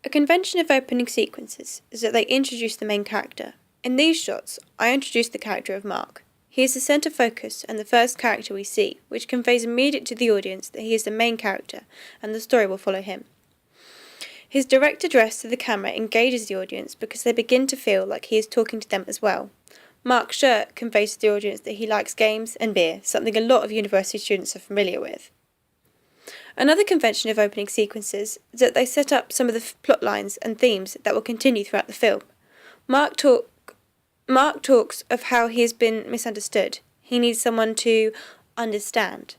A convention of opening sequences is that they introduce the main character. In these shots, I introduce the character of Mark. He is the centre focus and the first character we see, which conveys immediately to the audience that he is the main character and the story will follow him. His direct address to the camera engages the audience because they begin to feel like he is talking to them as well. Mark's shirt conveys to the audience that he likes games and beer, something a lot of university students are familiar with. Another convention of opening sequences is that they set up some of the plot lines and themes that will continue throughout the film. Mark talks of how he has been misunderstood. He needs someone to understand.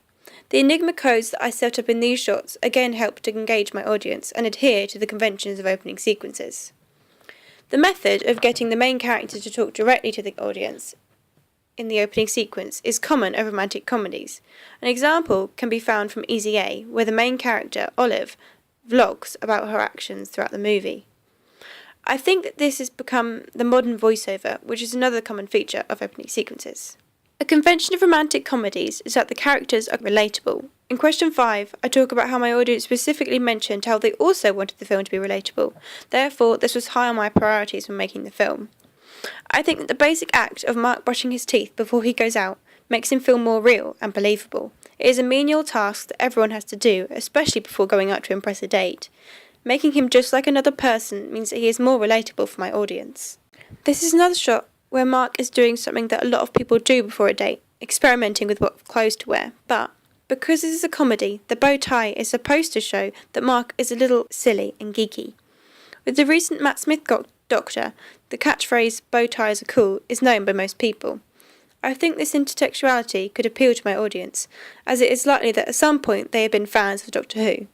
The enigma codes that I set up in these shots again help to engage my audience and adhere to the conventions of opening sequences. The method of getting the main character to talk directly to the audience in the opening sequence is common of romantic comedies. An example can be found from Easy A, where the main character, Olive, vlogs about her actions throughout the movie. I think that this has become the modern voiceover, which is another common feature of opening sequences. A convention of romantic comedies is that the characters are relatable. In question 5, I talk about how my audience specifically mentioned how they also wanted the film to be relatable. Therefore, this was high on my priorities when making the film. I think that the basic act of Mark brushing his teeth before he goes out makes him feel more real and believable. It is a menial task that everyone has to do, especially before going out to impress a date. Making him just like another person means that he is more relatable for my audience. This is another shot where Mark is doing something that a lot of people do before a date, experimenting with what clothes to wear, but because this is a comedy, the bow tie is supposed to show that Mark is a little silly and geeky. With the recent Matt Smith Doctor, the catchphrase "bow ties are cool" is known by most people. I think this intertextuality could appeal to my audience, as it is likely that at some point they have been fans of Doctor Who.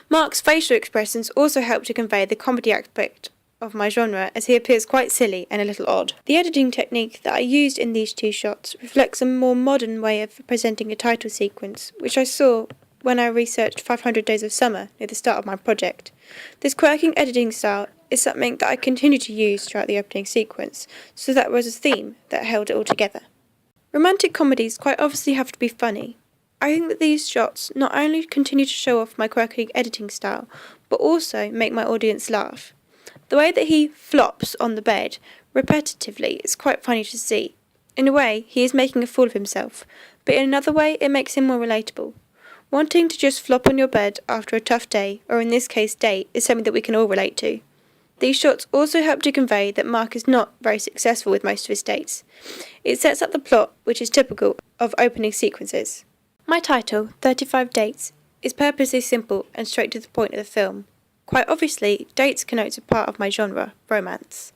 Mark's facial expressions also help to convey the comedy aspect of my genre, as he appears quite silly and a little odd. The editing technique that I used in these two shots reflects a more modern way of presenting a title sequence, which I saw when I researched 500 Days of Summer near the start of my project. This quirking editing style is something that I continue to use throughout the opening sequence, so that was a theme that held it all together. Romantic comedies quite obviously have to be funny. I think that these shots not only continue to show off my quirky editing style, but also make my audience laugh. The way that he flops on the bed repetitively is quite funny to see. In a way, he is making a fool of himself, but in another way it makes him more relatable. Wanting to just flop on your bed after a tough day, or in this case date, is something that we can all relate to. These shots also help to convey that Mark is not very successful with most of his dates. It sets up the plot, which is typical of opening sequences. My title, 35 Dates, is purposely simple and straight to the point of the film. Quite obviously, dates connotes a part of my genre, romance.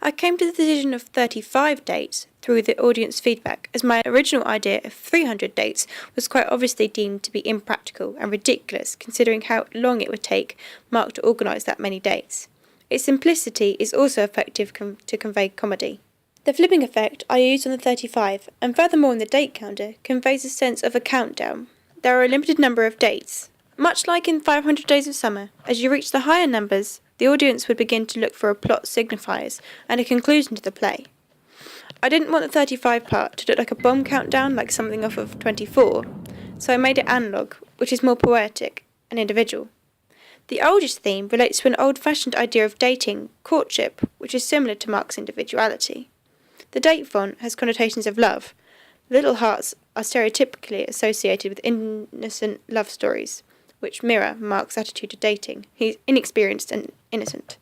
I came to the decision of 35 dates through the audience feedback, as my original idea of 300 dates was quite obviously deemed to be impractical and ridiculous, considering how long it would take Mark to organise that many dates. Its simplicity is also effective to convey comedy. The flipping effect I used on the 35, and furthermore in the date counter, conveys a sense of a countdown. There are a limited number of dates. Much like in 500 Days of Summer, as you reach the higher numbers, the audience would begin to look for a plot signifiers and a conclusion to the play. I didn't want the 35 part to look like a bomb countdown like something off of 24, so I made it analogue, which is more poetic and individual. The oldest theme relates to an old-fashioned idea of dating, courtship, which is similar to Mark's individuality. The date font has connotations of love. Little hearts are stereotypically associated with innocent love stories, which mirror Mark's attitude to dating. He's inexperienced and innocent.